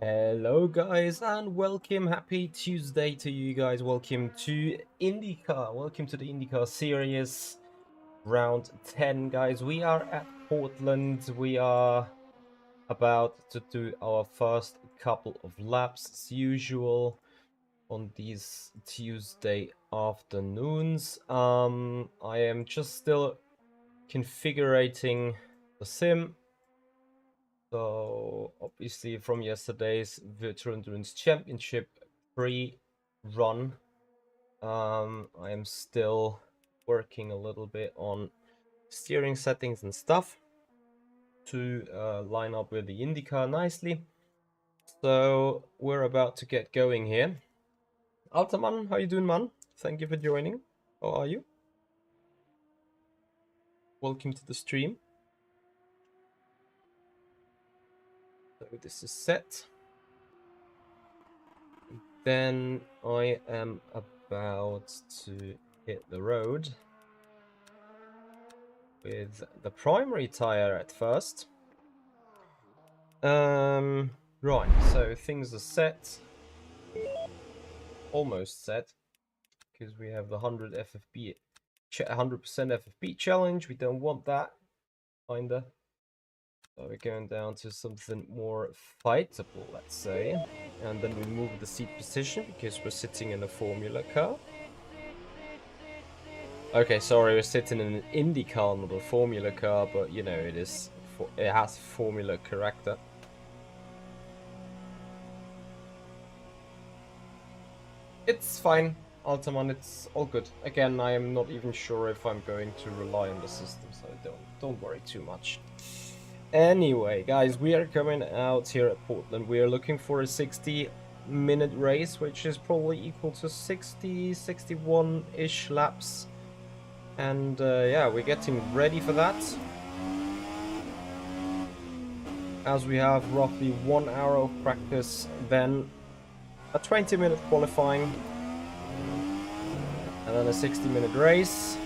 Hello guys and welcome, happy Tuesday to you guys. Welcome to IndyCar, welcome to the IndyCar Series round 10 guys. We are at Portland, we are about to do our first couple of laps as usual on these Tuesday afternoons. I am just still configuring the sim. So obviously from yesterday's Virtual Endurance Championship pre-run, I am still working a little bit on steering settings and stuff to line up with the IndyCar nicely. So we're about to get going here. Altaman, how you doing, man? Thank you for joining. How are you? Welcome to the stream. So this is set. Then I am about to hit the road with the primary tire at first. Right, so things are set. Almost set. Because we have the 100 FFB, 100% FFB challenge. We don't want that, kinda. So we're going down to something more fightable, let's say. And then we move the seat position because we're sitting in a Formula car. Okay, sorry, we're sitting in an IndyCar, not a Formula car, but you know, it has Formula character. It's fine, Altaman, it's all good. Again, I am not even sure if I'm going to rely on the system, so don't worry too much. Anyway, guys, we are coming out here at Portland. We are looking for a 60-minute race, which is probably equal to 61-ish laps. And yeah, we're getting ready for that. As we have roughly 1 hour of practice, then a 20-minute qualifying, and then a 60-minute race.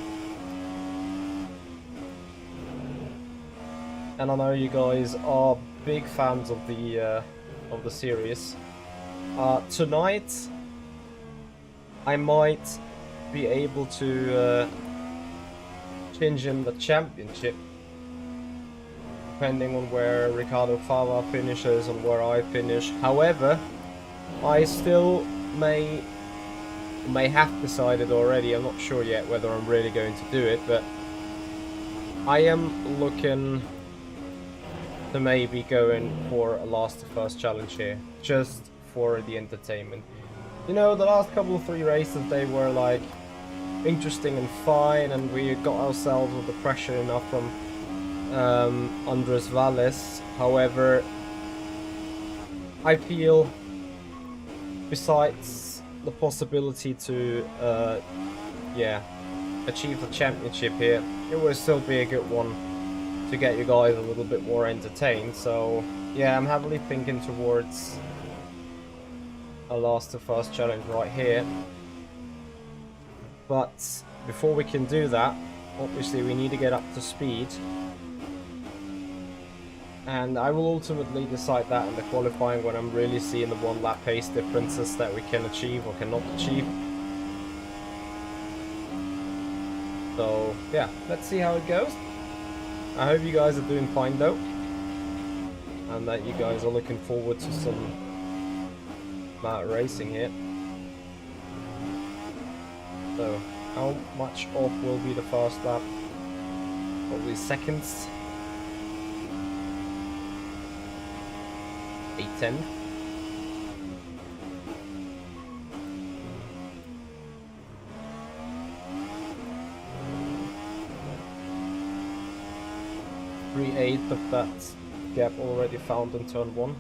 And I know you guys are big fans of the series. Tonight, I might be able to change in the championship, depending on where Ricardo Fava finishes and where I finish. However, I still may have decided already. I'm not sure yet whether I'm really going to do it, but I am looking to maybe go in for a last to first challenge here, just for the entertainment. You know, the last couple of 3 races, they were like interesting and fine, and we got ourselves with the pressure enough from Andres Valles. However, I feel besides the possibility to achieve the championship here, it would still be a good one to get you guys a little bit more entertained. So yeah, I'm heavily thinking towards a last to first challenge right here. But before we can do that, obviously we need to get up to speed. And I will ultimately decide that in the qualifying when I'm really seeing the 1 lap pace differences that we can achieve or cannot achieve. So yeah, let's see how it goes. I hope you guys are doing fine though, and that you guys are looking forward to some racing here. So how much off will be the first lap? Probably seconds. 8:10. .38 of that gap already found in turn 1.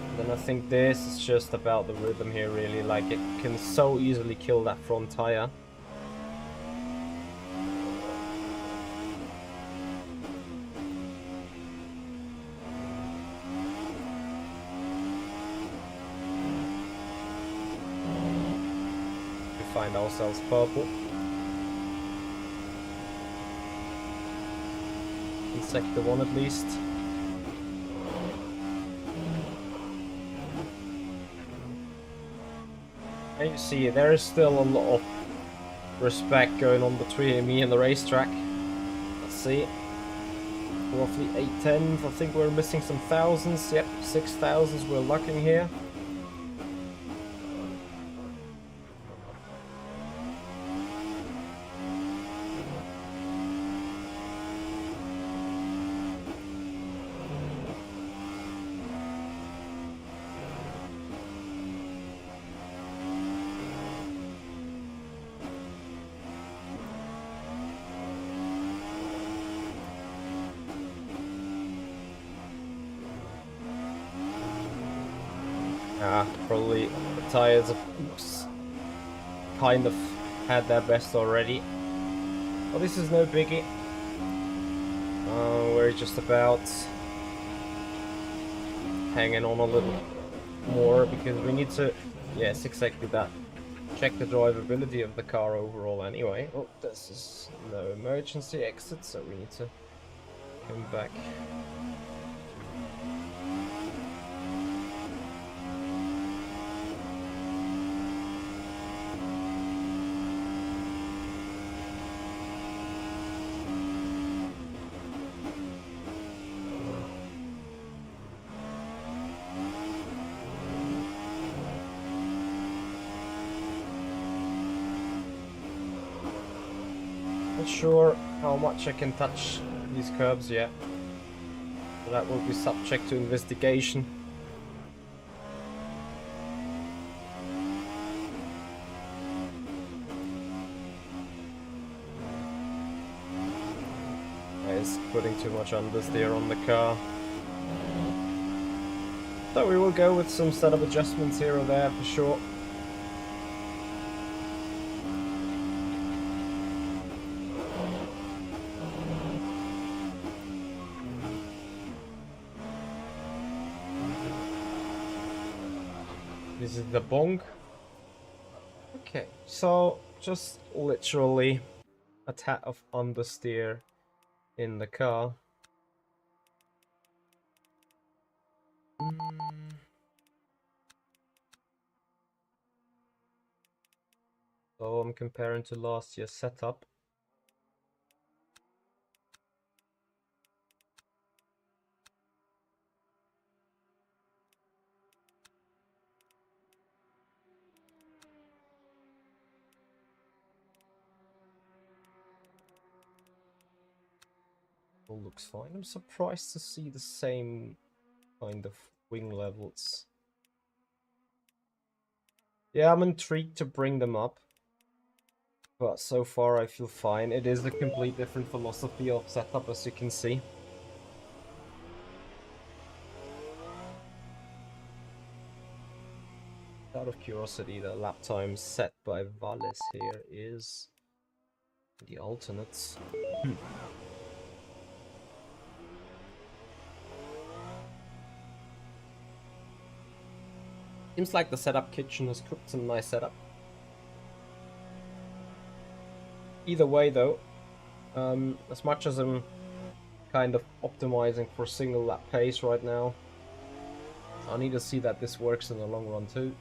And then I think this is just about the rhythm here, really. Like, it can so easily kill that front tire. We find ourselves purple. In sector 1 at least. And you see, there is still a lot of respect going on between me and the racetrack. Let's see. Roughly 8/10. I think we're missing some thousands. Yep, 6,000s we're lacking here. Probably the tires have kind of had their best already. Well, this is no biggie. We're just about hanging on a little more because we need to, yes, exactly that. Check the drivability of the car overall anyway. Oh, this is no emergency exit, so we need to come back. Not sure how much I can touch these curbs yet. That will be subject to investigation. It's putting too much understeer on the car. So we will go with some setup adjustments here or there for sure. This is the bong. Okay, so just literally a tad of understeer in the car. So I'm comparing to last year's setup. All looks fine. I'm surprised to see the same kind of wing levels. Yeah, I'm intrigued to bring them up. But so far I feel fine. It is a complete different philosophy of setup, as you can see. Out of curiosity, the lap time set by Valles here is the alternates. Seems like the setup kitchen has cooked some nice setup. Either way though, as much as I'm kind of optimizing for single lap pace right now, I need to see that this works in the long run too.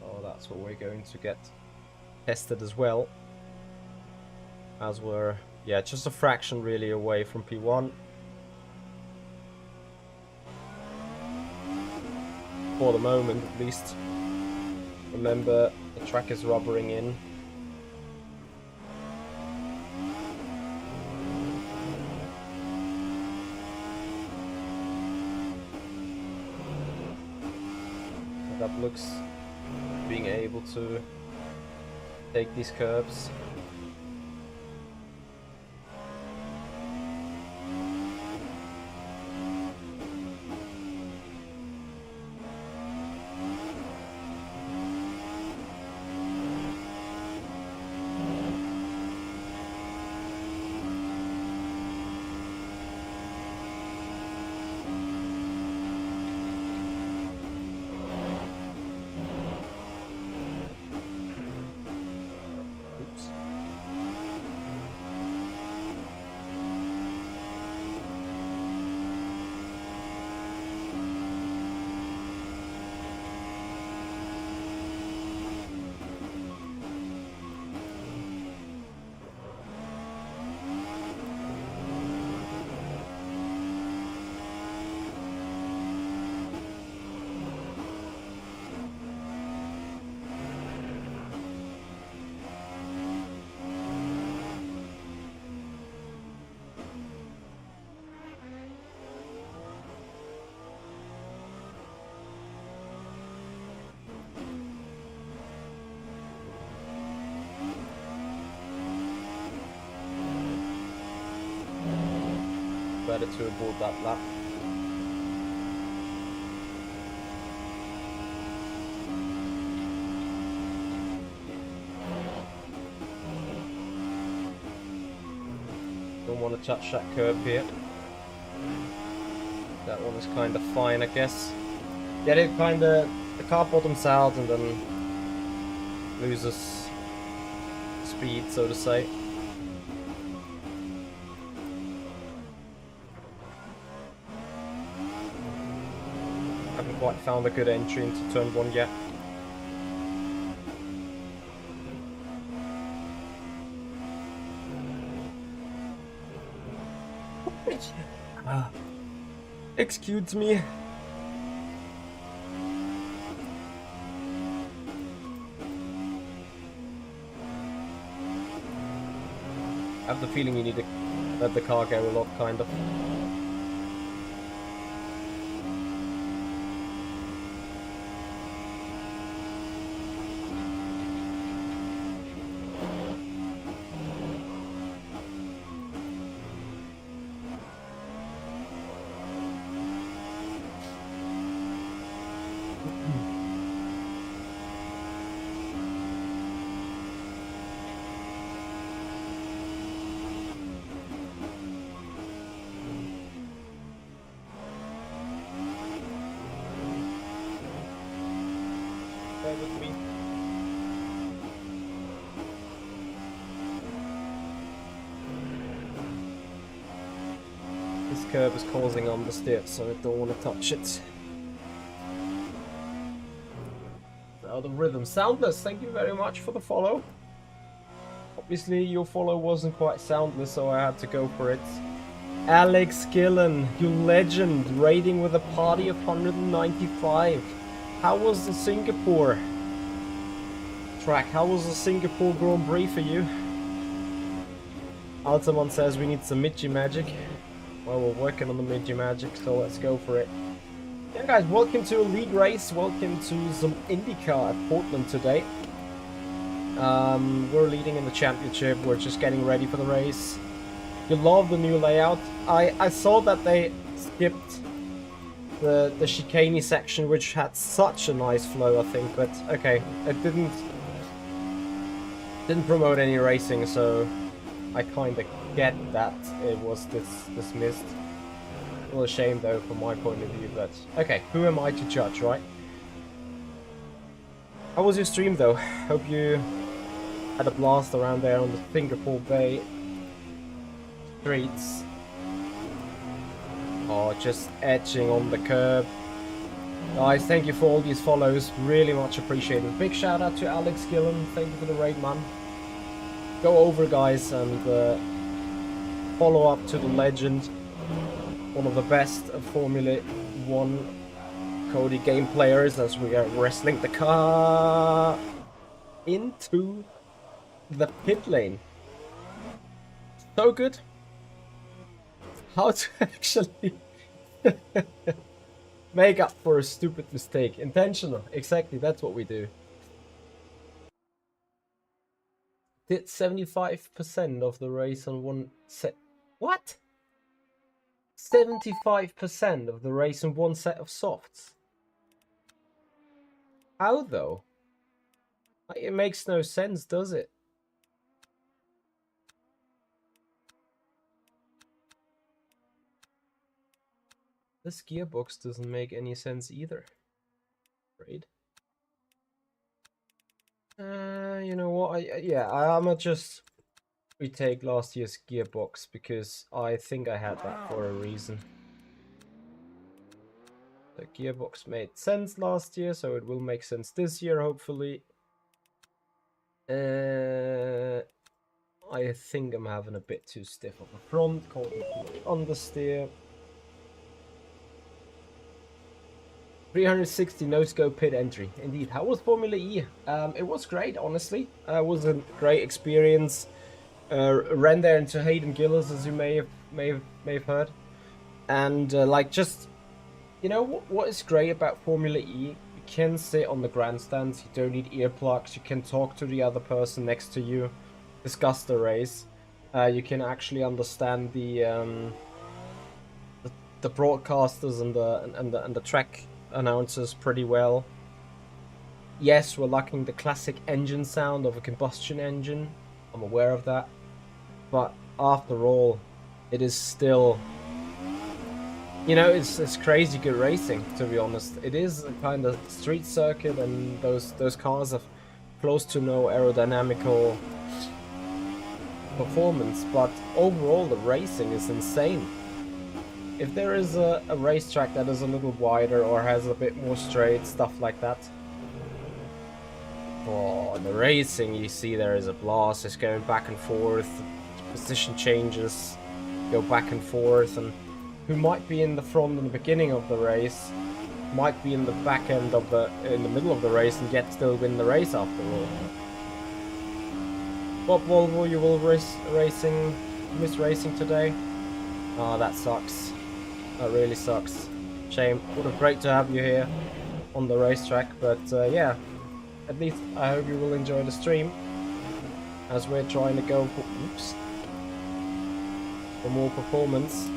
Oh, that's what we're going to get tested as well. As we're, yeah, just a fraction really away from P1. For the moment, at least. Remember, the track is rubbering in. That looks being able to take these curves. Oops. better to avoid that lap. Don't want to touch that curb here. That one is kind of fine, I guess. Get it kind of, the car bottoms out and then loses speed, so to say. Haven't quite found a good entry into turn 1 yet. Excuse me. I have the feeling you need to let the car go a lot, kind of. With me. This curve is causing understeer, so I don't want to touch it. Out of rhythm. Soundless, thank you very much for the follow. Obviously your follow wasn't quite soundless, so I had to go for it. Alex Gillen, you legend, rating with a party of 195. How was the Singapore track? How was the Singapore Grand Prix for you? Altamont says we need some Midgie magic. Well, we're working on the Midgie magic, so let's go for it. Yeah, guys, welcome to a league race. Welcome to some IndyCar at Portland today. We're leading in the championship. We're just getting ready for the race. You love the new layout. I saw that they skipped the chicane section, which had such a nice flow, I think, but okay, it didn't promote any racing, so I kind of get that it was dismissed. A little shame though from my point of view, but okay, who am I to judge, right? How was your stream though? Hope you had a blast around there on the Singapore Bay streets. Oh, just edging on the curb. Guys, thank you for all these follows. Really much appreciated. Big shout out to Alex Gillen. Thank you for the raid, man. Go over, guys, and follow up to the legend. One of the best of Formula 1 Cody game players as we are wrestling the car into the pit lane. So good. How to actually make up for a stupid mistake. Intentional. Exactly, that's what we do. Did 75% of the race on one set. What? 75% of the race on one set of softs. How though? It makes no sense, does it? This gearbox doesn't make any sense either. Right? You know what? I'm gonna just retake last year's gearbox because I think I had that for a reason. The gearbox made sense last year, so it will make sense this year, hopefully. I think I'm having a bit too stiff on the front, causing too much understeer. 360 no-scope pit entry. Indeed. How was Formula E? It was great, honestly. It was a great experience. Ran there into Hayden Gillis, as you may have heard. And like, just, you know what is great about Formula E? You can sit on the grandstands. You don't need earplugs. You can talk to the other person next to you, discuss the race. You can actually understand the the broadcasters and the track announcers pretty well. Yes, we're lacking the classic engine sound of a combustion engine. I'm aware of that. But after all, it is still, you know, it's crazy good racing, to be honest. It is a kind of street circuit, and those cars have close to no aerodynamical performance, but overall the racing is insane. If there is a racetrack that is a little wider or has a bit more straight, stuff like that, oh, the racing, you see there is a blast. It's going back and forth, position changes go back and forth, and who might be in the front in the beginning of the race might be in the back end of in the middle of the race and yet still win the race after all. What Volvo you will miss racing today? Oh, that sucks. That really sucks. Shame. Would have great to have you here on the racetrack, but yeah. At least I hope you will enjoy the stream as we're trying to go for more performance.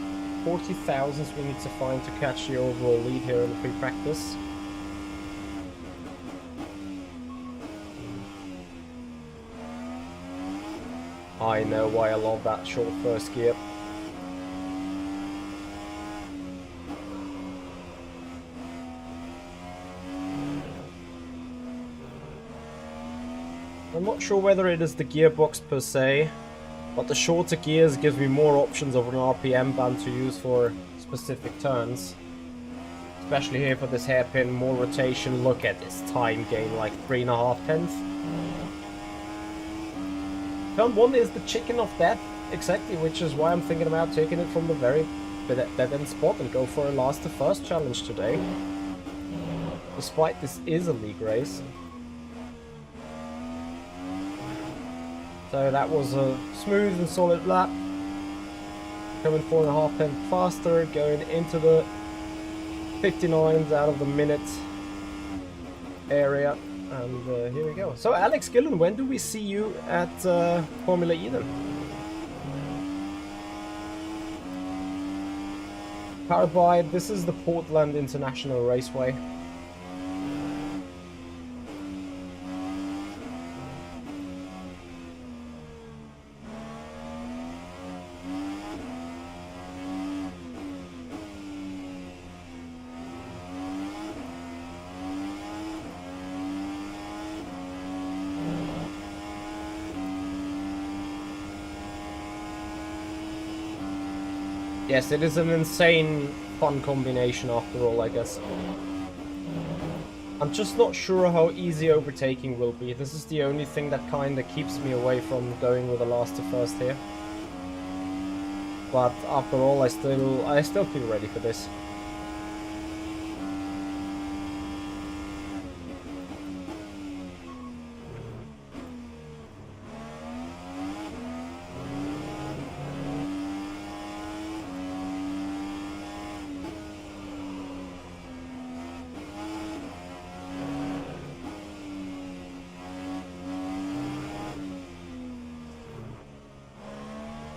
40,000 we need to find to catch the overall lead here in the free practice. I know why I love that short first gear. I'm not sure whether it is the gearbox per se, but the shorter gears gives me more options of an RPM band to use for specific turns. Especially here for this hairpin, more rotation. Look at this time gain, like 3.5 tenths. Turn 1 is the chicken of death, exactly, which is why I'm thinking about taking it from the very dead-end spot and go for a last to first challenge today. Despite this is a league race. So that was a smooth and solid lap. Coming 4.5 tenths faster, going into the 59s out of the minute area. And here we go. So Alex Gillen, when do we see you at Formula E then? Paraguay, this is the Portland International Raceway. Yes, it is an insane fun combination after all, I guess. I'm just not sure how easy overtaking will be. This is the only thing that kind of keeps me away from going with the last to first here. But after all, I still feel ready for this.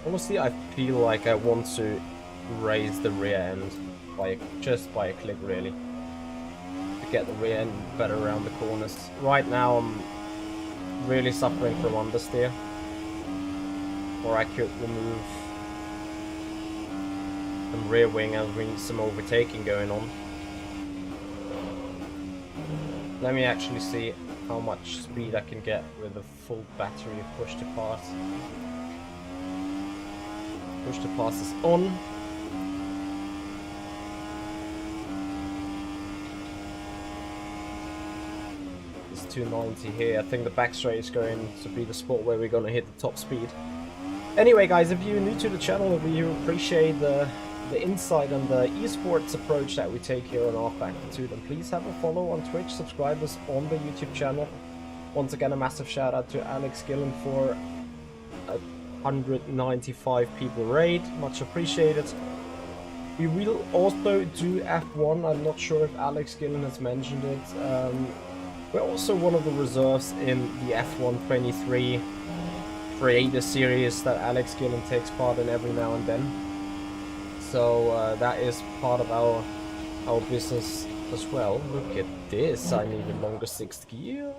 Honestly, I feel like I want to raise the rear end just by a click, really, to get the rear end better around the corners. Right now, I'm really suffering from understeer, or I could remove some rear wing and we need some overtaking going on. Let me actually see how much speed I can get with a full battery of push to pass. Push to pass is on. It's 290 here. I think the back straight is going to be the spot where we're going to hit the top speed. Anyway, guys, if you're new to the channel, if you appreciate the insight and the esports approach that we take here on rFactor, then please have a follow on Twitch, subscribe us on the YouTube channel. Once again, a massive shout out to Alex Gillen for 195 people raid, much appreciated. We will also do F1. I'm not sure if Alex Gillen has mentioned it. We're also one of the reserves in the F1 23 Creator Series that Alex Gillen takes part in every now and then. So that is part of our business as well. Look at this, I need a longer sixth gear.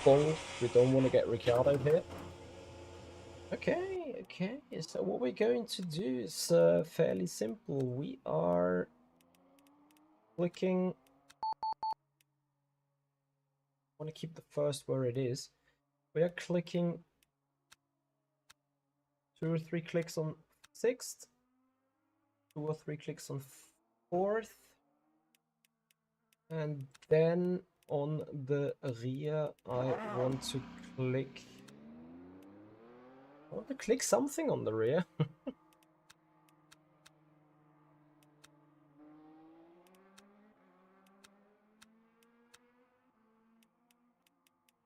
Bong, we don't want to get Ricciardo here. Okay, okay, so what we're going to do is fairly simple. We are clicking, I want to keep the first where it is. We are clicking 2 or 3 clicks on sixth, 2 or 3 clicks on fourth, and then on the rear I want to click something on the rear. I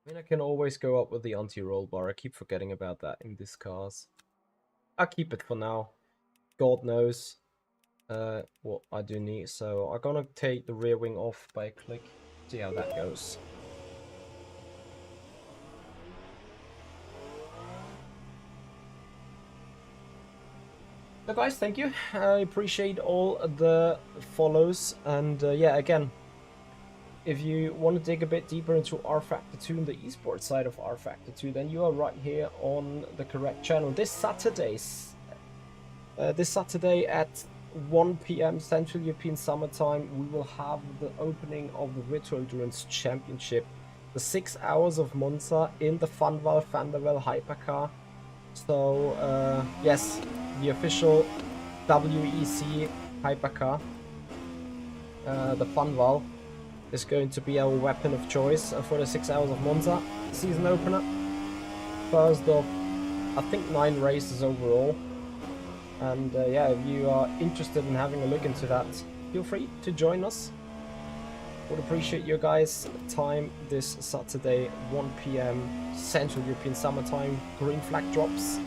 mean, I can always go up with the anti-roll bar. I keep forgetting about that in these cars. I'll keep it for now. God knows what I do need. So I'm gonna take the rear wing off by a click. See how that goes. So guys, thank you. I appreciate all the follows. And yeah, again, if you want to dig a bit deeper into rFactor 2 and the esports side of rFactor 2, then you are right here on the correct channel. This Saturday at 1 p.m. Central European Summer Time, we will have the opening of the Virtual Endurance Championship, the 6 hours of Monza in the Funval Vanderwell Hypercar. So yes, the official WEC Hypercar, the Funval, is going to be our weapon of choice for the 6 hours of Monza season opener. First of, I think, 9 races overall. And yeah, if you are interested in having a look into that, feel free to join us. Would appreciate your guys' time this Saturday, 1 p.m. Central European Summertime. Green flag drops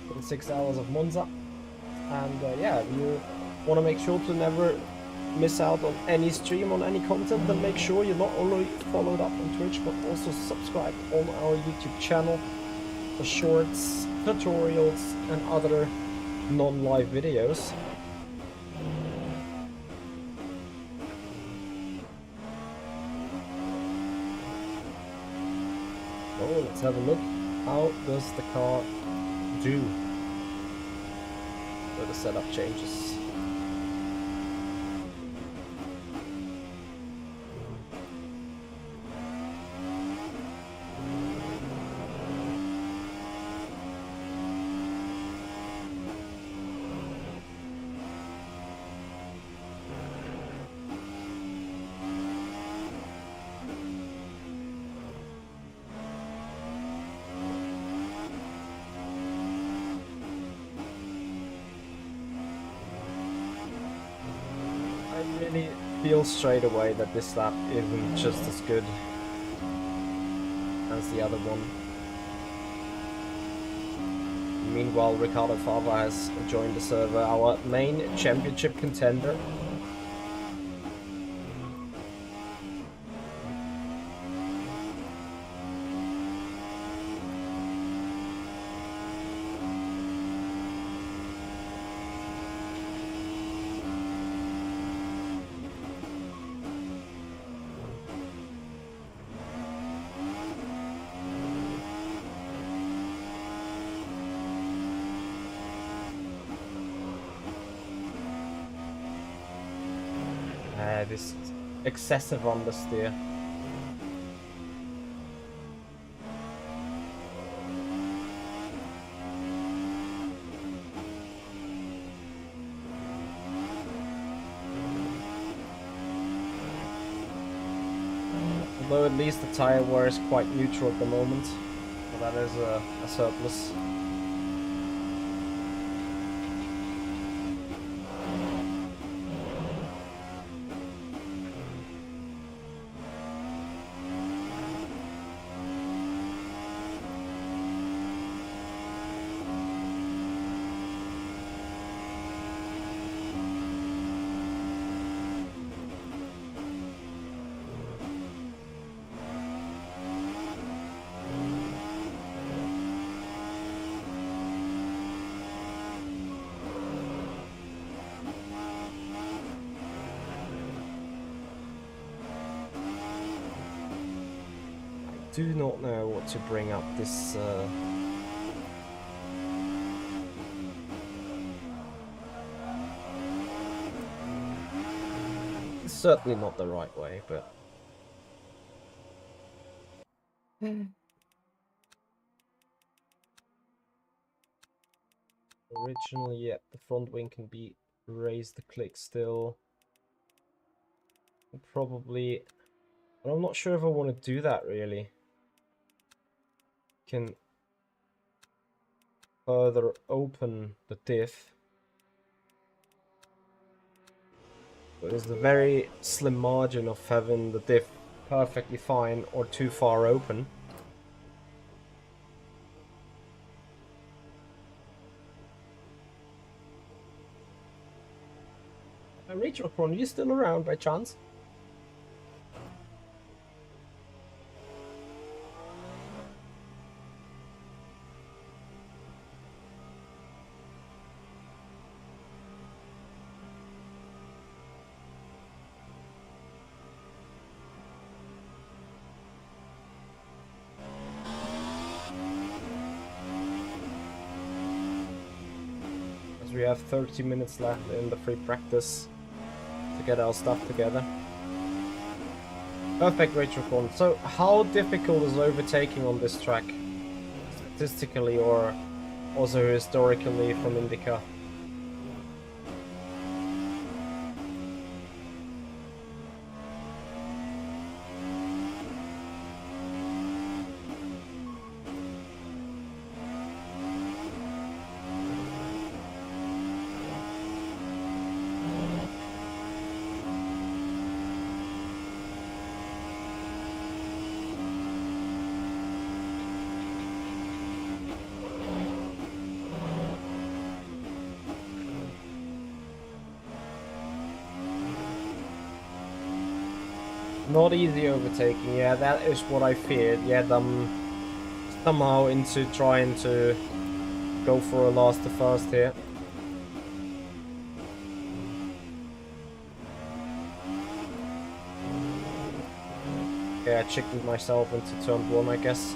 for the 6 hours of Monza. And yeah, if you want to make sure to never miss out on any stream, on any content, then make sure you're not only followed up on Twitch, but also subscribe on our YouTube channel for shorts, tutorials, and other non-live videos. Oh, let's have a look. How does the car do with the setup changes? Really feel straight away that this lap isn't just as good as the other one. Meanwhile, Ricardo Fava has joined the server, our main championship contender. This excessive understeer. Although at least the tire wear is quite neutral at the moment, so that is a surplus. do not know what to bring up this... It's certainly not the right way, but... Originally, yeah, the front wing can be raised a click still. Probably... But I'm not sure if I want to do that, really. Can further open the diff. But there's a very slim margin of having the diff perfectly fine or too far open. Retro, are you still around by chance? As we have 30 minutes left in the free practice to get our stuff together. Perfect, Rachel. So, how difficult is overtaking on this track? Statistically or also historically from IndyCar? Not easy overtaking, yeah, that is what I feared. Yeah, them somehow into trying to go for a last to first here. Yeah, I chickened myself into turn 1, I guess.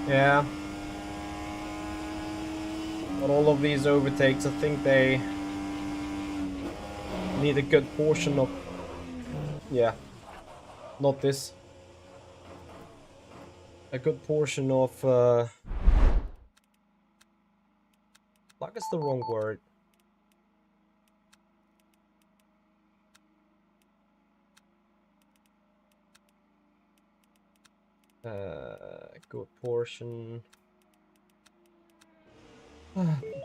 Yeah. But all of these overtakes, I think they need a good portion of... Yeah. Not this. A good portion of... Luck is the wrong word. Good portion...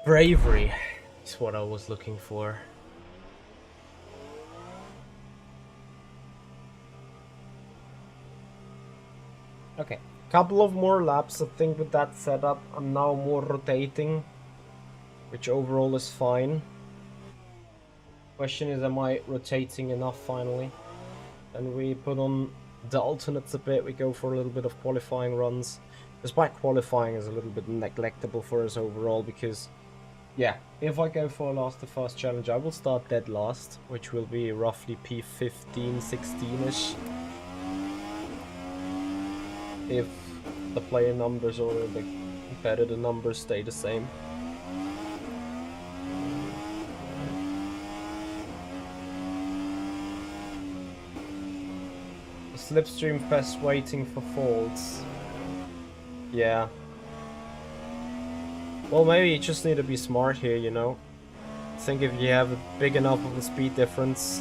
bravery is what I was looking for. Okay, couple of more laps. I think with that setup, I'm now more rotating, which overall is fine. Question is, am I rotating enough finally? And we put on the alternates a bit. We go for a little bit of qualifying runs. Despite qualifying is a little bit neglectable for us overall, because, yeah, if I go for a last to first challenge, I will start dead last, which will be roughly P15, 16-ish. If the player numbers or the competitor numbers stay the same. The slipstream fest waiting for faults. Yeah. Well, maybe you just need to be smart here, you know? I think if you have a big enough of a speed difference,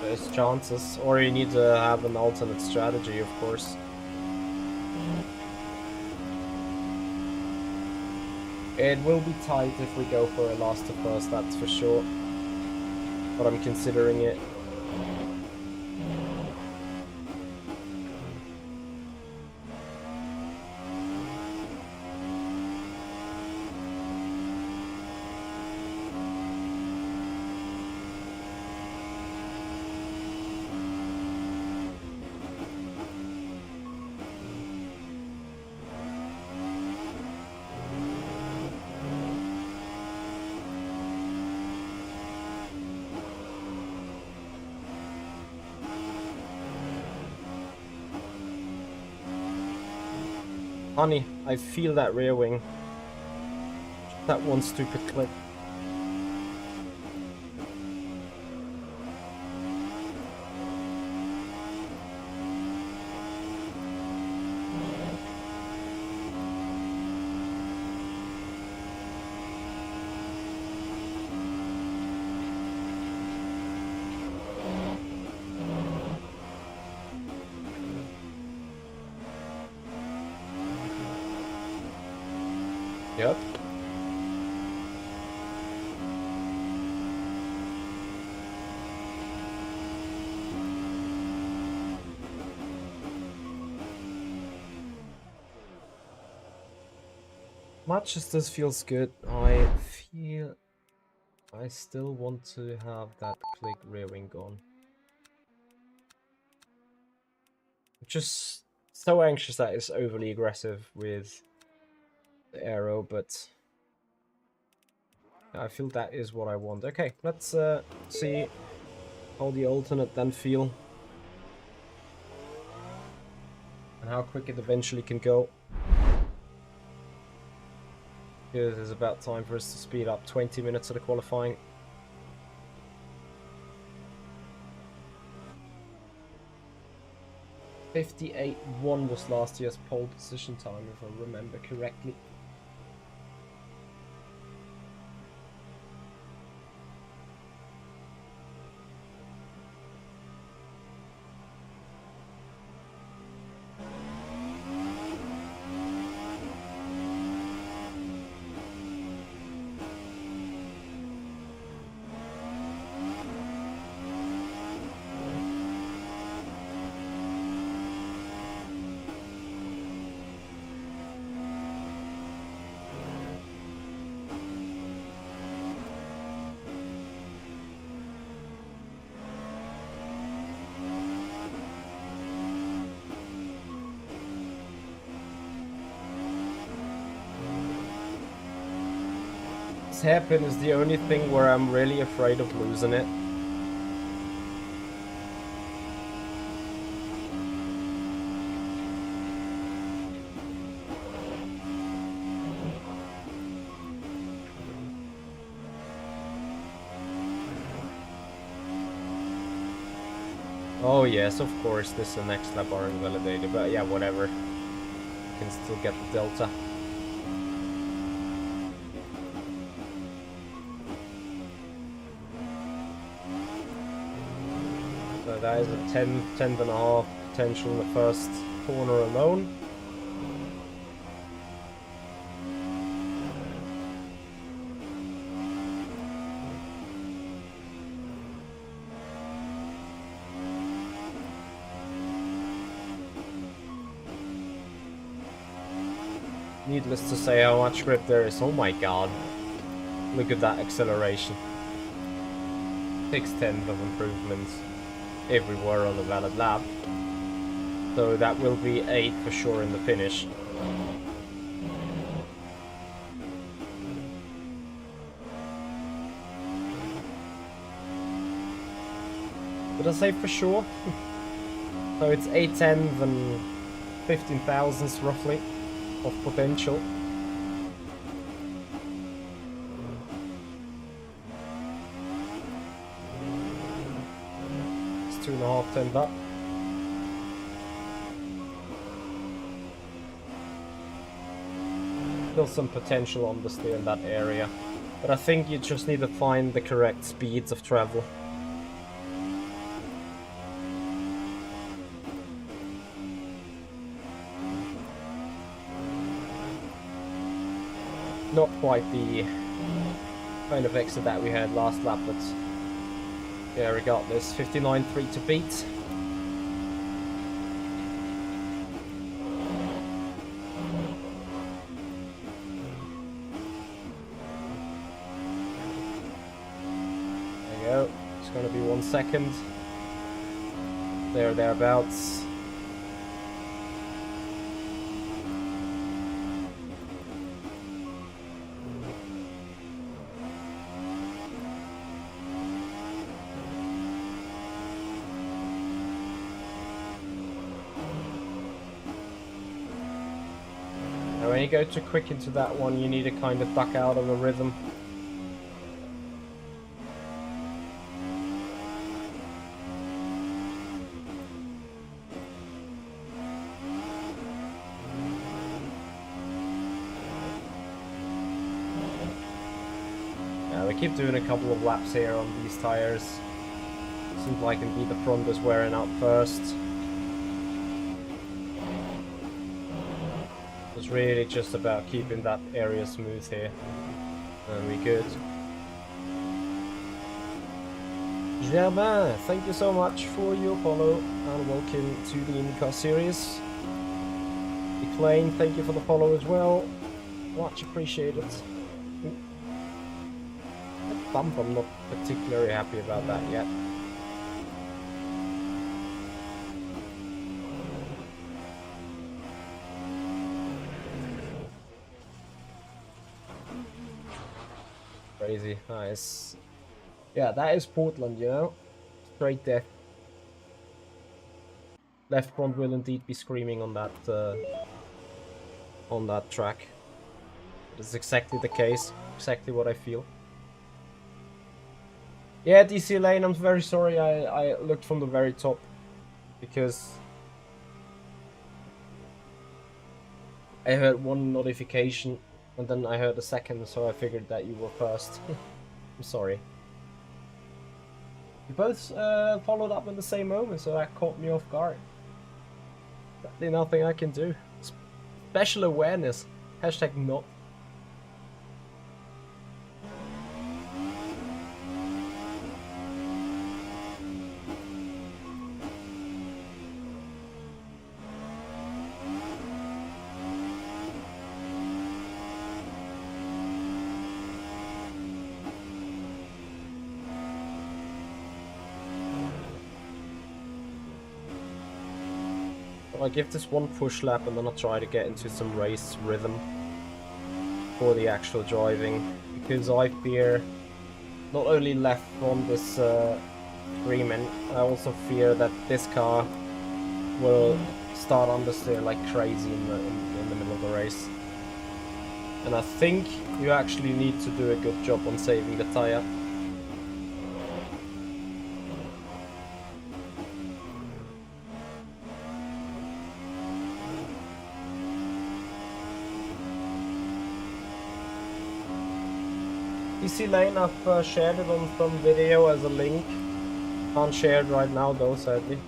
there's chances. Or you need to have an alternate strategy, of course. It will be tight if we go for a last to first, that's for sure. But I'm considering it. Honey, I feel that rear wing. That one stupid clip. Yep. Much as this feels good, I feel I still want to have that click rear wing gone. Just so anxious that it's overly aggressive with the aero, but I feel that is what I want. Okay, let's see how the alternate then feel and how quick it eventually can go. It is about time for us to speed up. 20 minutes of the qualifying. .58.1 was last year's pole position time, if I remember correctly. This hairpin is the only thing where I'm really afraid of losing it. Oh yes, of course, this and next lap are invalidated, but yeah, whatever. You can still get the delta. So that is a 10th and a half potential in the first corner alone. Needless to say how much grip there is. Oh my god. Look at that acceleration. 6/10 of improvements everywhere on the valid lap. So that will be 8 for sure in the finish. Did I say for sure? So it's 8/10 and 15 thousandths roughly of potential. It's 2.5 turned up. Still some potential obviously in that area, but I think you just need to find the correct speeds of travel. Not quite the kind of exit that we had last lap, but yeah, regardless, 59.3 to beat. There you go. It's going to be 1 second. Thereabouts. you go too quick into that one, you need to kind of duck out of a rhythm. Yeah, we keep doing a couple of laps here on these tires. Seems like indeed the front is wearing out first. It's really just about keeping that area smooth here. And we good. Germain, thank you so much for your follow and welcome to the IndyCar Series. Declane, thank you for the follow as well. Much appreciated. That bump, I'm not particularly happy about that yet. Crazy, nice. Yeah, that is Portland, you know? Straight death. Left front will indeed be screaming on that track. It's exactly the case, exactly what I feel. Yeah, DC Lane, I'm very sorry I looked from the very top, because I heard one notification and then I heard a second, so I figured that you were first. I'm sorry. You both followed up in the same moment, so that caught me off guard. There's nothing I can do. Special awareness. Hashtag not. I give this one push lap and then I'll try to get into some race rhythm for the actual driving, because I fear not only left front is screaming, I also fear that this car will start understeer like crazy in the middle of the race. And I think you actually need to do a good job on saving the tire. DC Lane, I've shared it on some video as a link. Can't share it right now though, sadly.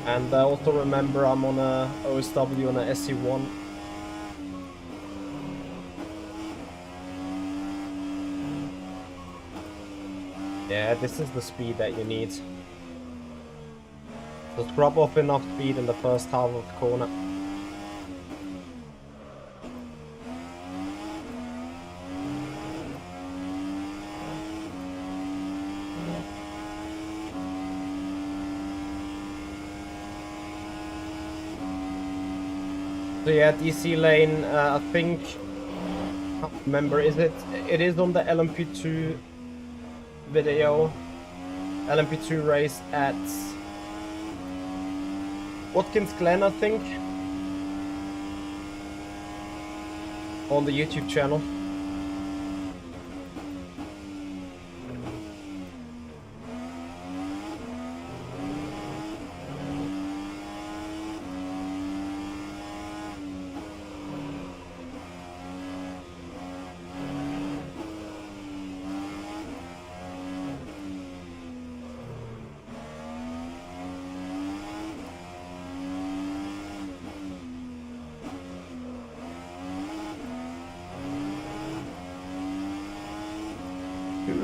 And also remember I'm on a OSW on a SE1. Yeah, this is the speed that you need. So scrub off enough speed in the first half of the corner. So yeah, DC Lane, I think, I can't remember, it is on the LMP2 video, LMP2 race at Watkins Glen, I think, on the YouTube channel.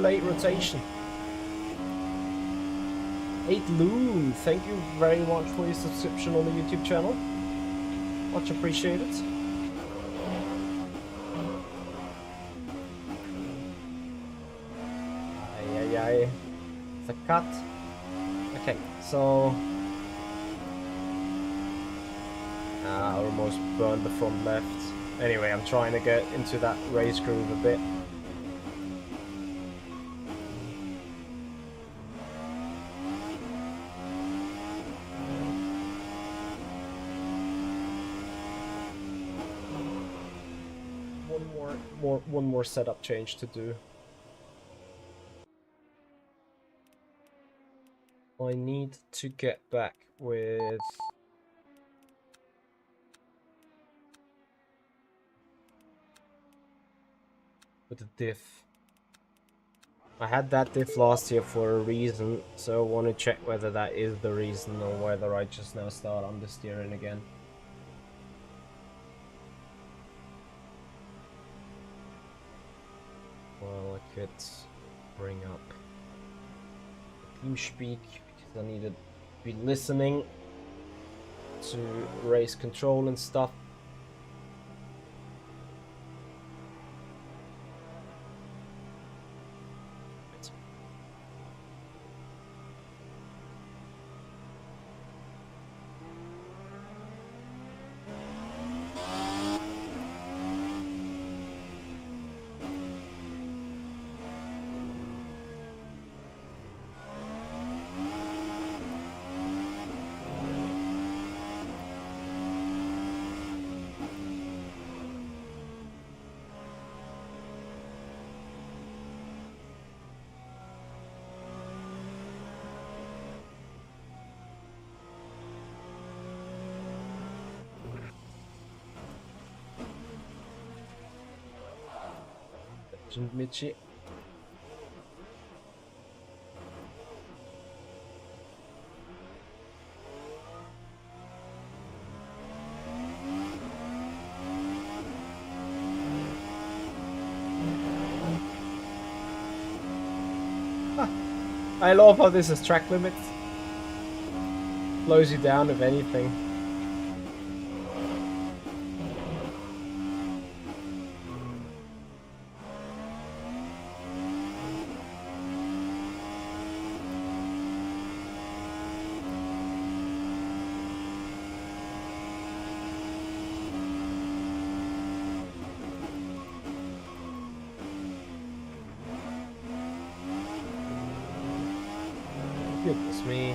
Late rotation. 8 Loon, thank you very much for your subscription on the YouTube channel. Much appreciated. Aye. It's a cut. Okay, so I almost burned the front left. Anyway, I'm trying to get into that race groove a bit. one more setup change to do. I need to get back with the diff. I had that diff last year for a reason, so I want to check whether that is the reason or whether I just now start understeering again. Well, I could bring up TeamSpeak because I needed to be listening to race control and stuff. Mitchie. I love how this is track limits. Slows you down if anything. Goodness me.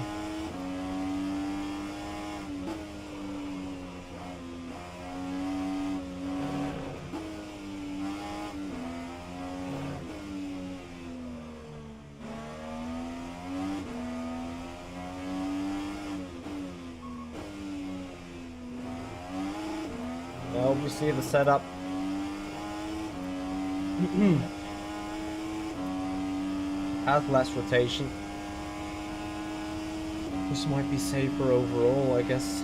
Well, we see the setup. Has less rotation. This might be safer overall, I guess.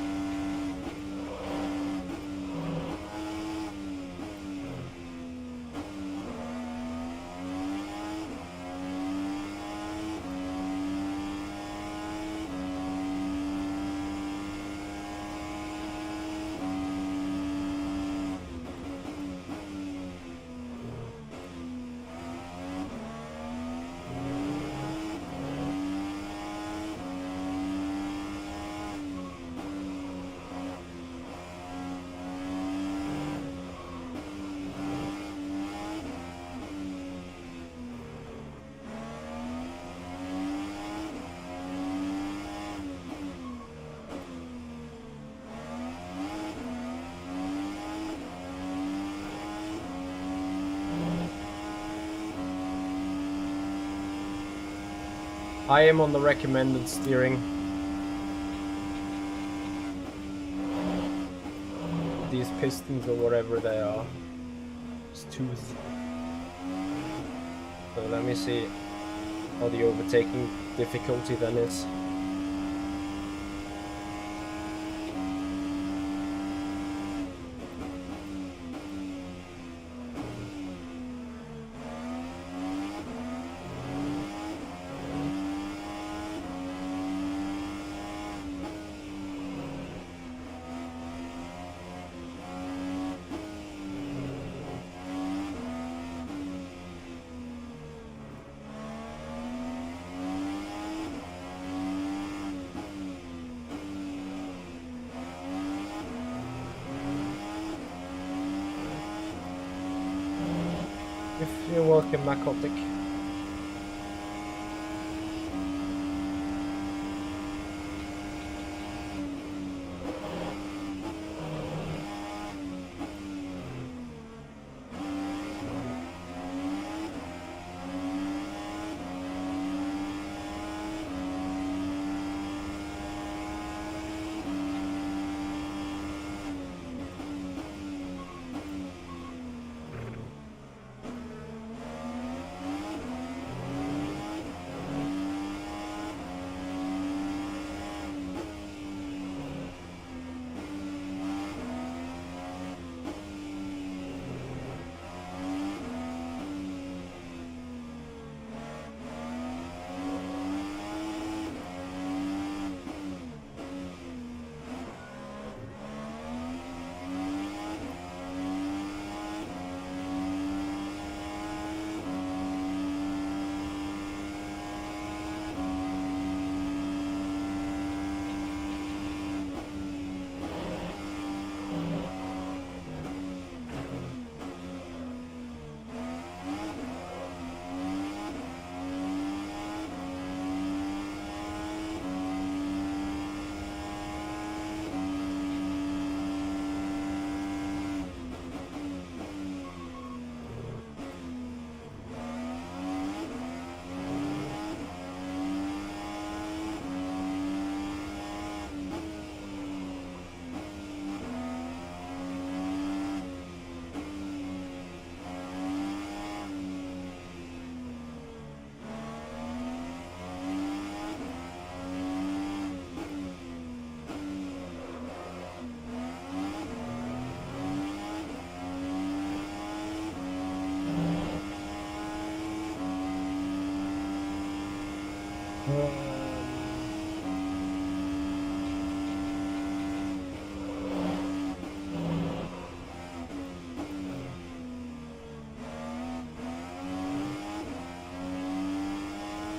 I am on the recommended steering. These pistons or whatever they are. It's tooth. So let me see how the overtaking difficulty then is. You're welcome, Narcotic.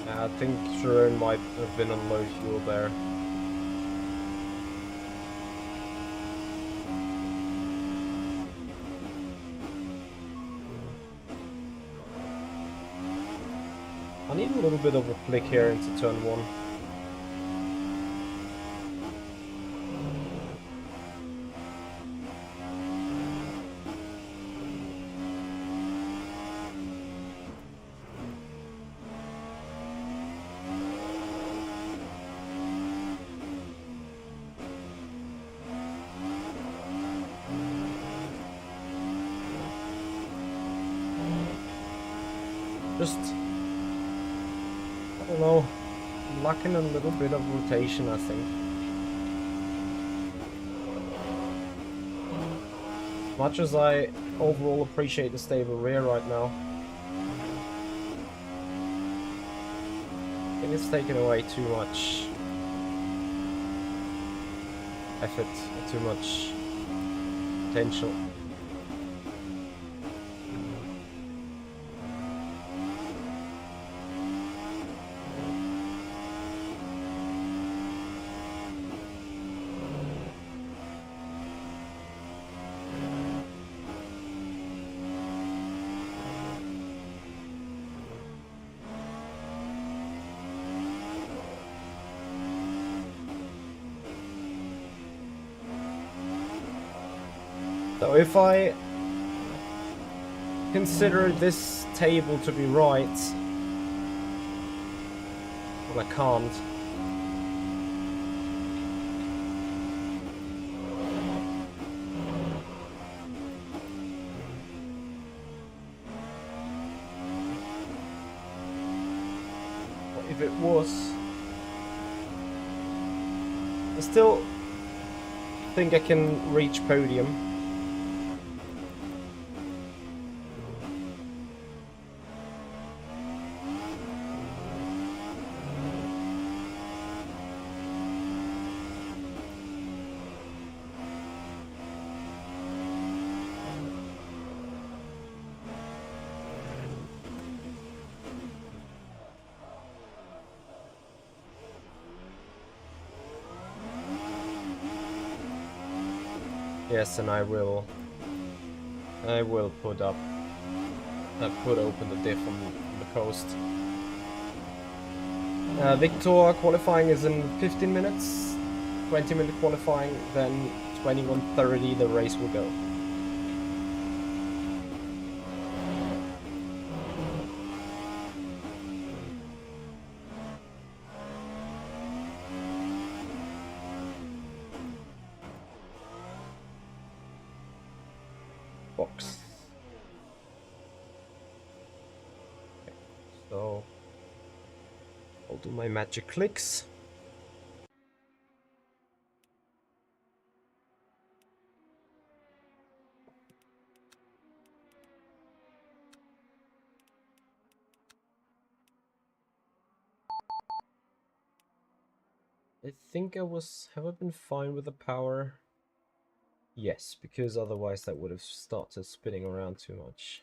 I think Sharon might have been on low fuel there. I need a little bit of a flick here into turn 1. Just, I don't know, lacking a little bit of rotation, I think. As much as I overall appreciate the stable rear right now, I think it's taken away too much effort, too much potential. So if I consider this table to be right, well, I can't. But if it was, I still think I can reach podium. Yes, and I will put open the diff on the coast. Victor qualifying is in 15 minutes, 20-minute qualifying, then 21:30 the race will go. Box. Okay, so I'll do my magic clicks. I think have I been fine with the power? Yes, because otherwise that would have started spinning around too much.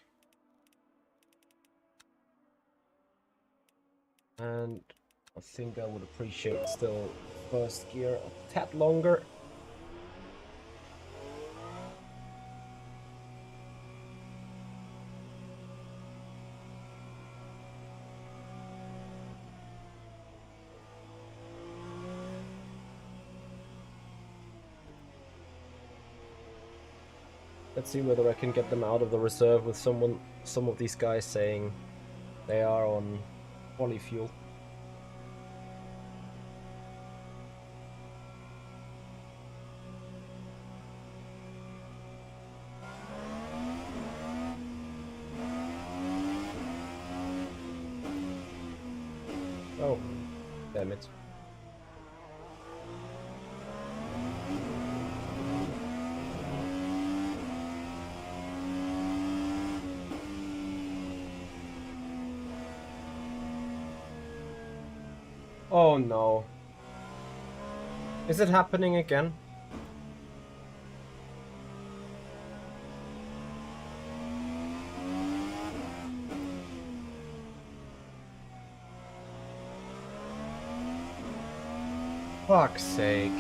And I think I would appreciate still first gear a tad longer. Let's see whether I can get them out of the reserve with some of these guys saying they are on poly fuel. Oh, damn it. Oh no. Is it happening again? Fuck's sake.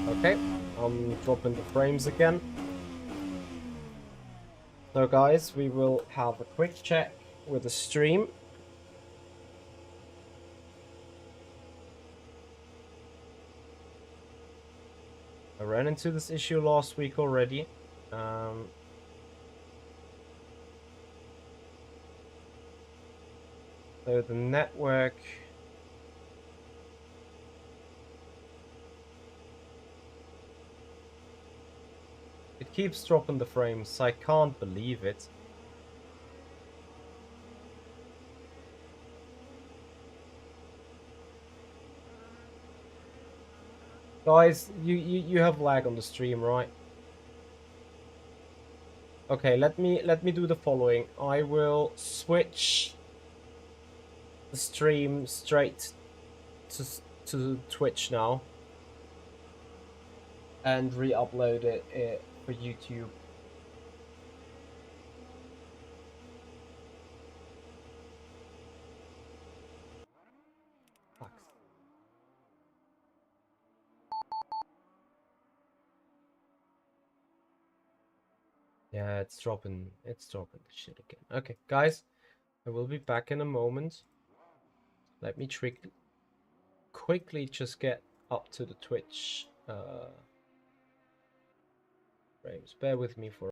Okay, I'm dropping the frames again. So guys, we will have a quick check with the stream. I ran into this issue last week already. So the network... It keeps dropping the frames. I can't believe it. Guys, you have lag on the stream, right? Okay, let me do the following. I will switch the stream straight to Twitch now and re-upload it for YouTube. Fuck. Yeah, it's dropping the shit again. Okay, guys, I will be back in a moment. Let me quickly just get up to the Twitch frames. Bear with me for